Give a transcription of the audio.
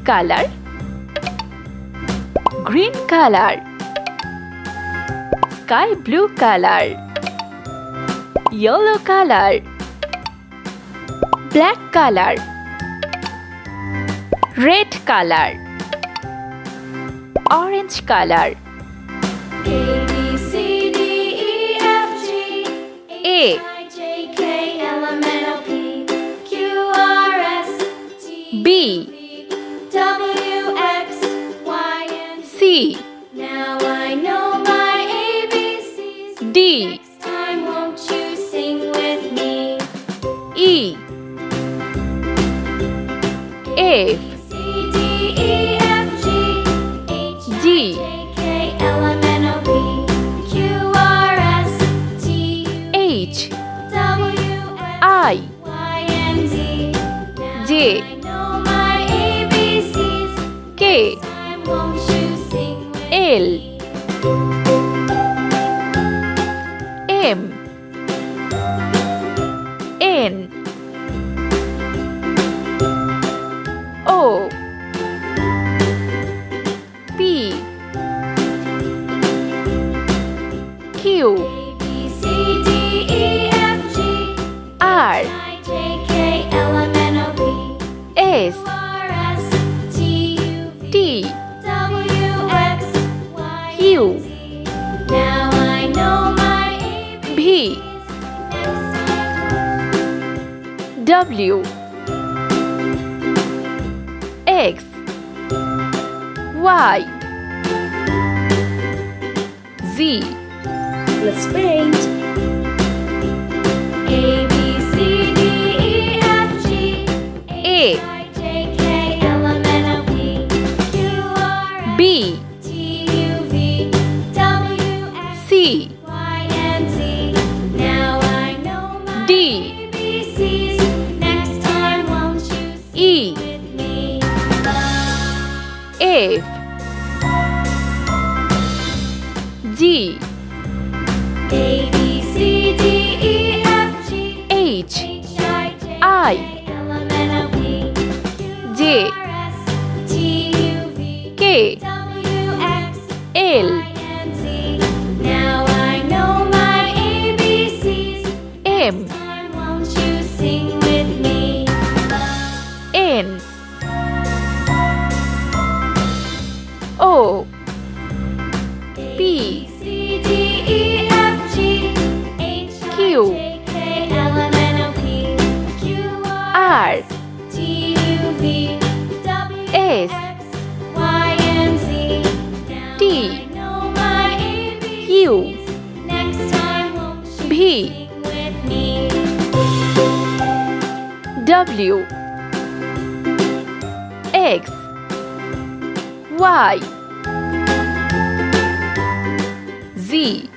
color, green color, sky blue color, yellow color, black color, red color, orange color. A B C D E F G A, H I J K L M N O P Q R S T B, W X Y and Z. C, Now I know my ABCs. D, Next time won't you sing with me? E, F, A B C D E F G H G, I J K L M N O P Q R S T H, W I, Y and Z. Now J, I know my ABCs. K, Time won't you sing with L, me? M, N, O, P, Q, A B C D E F G R, I J K L M N O P S, R S T U V T, W X Y Q, and Z. Now I know my ABCs. V, Next time W, X, Y, Z. let's paint. A B C D E F G A, I J K L M N O P Q R S B, T U V W X C, Y and Z. Now I know my D, ABCs. Next time won't you sing E, with me? F, G, A B C D E F G H, H I J I, K L M N O P Q J, R S T U V K, W X L, Y and Z. Now I know my ABCs. M, Time won't you sing with me? N, O, P, C D E F G H I Q, J K L M N O P Q R, R T U V W S, X Y and Z. Now T, I know my ABCs. U, Next time won't you V, sing with me? W, X, Y, Z.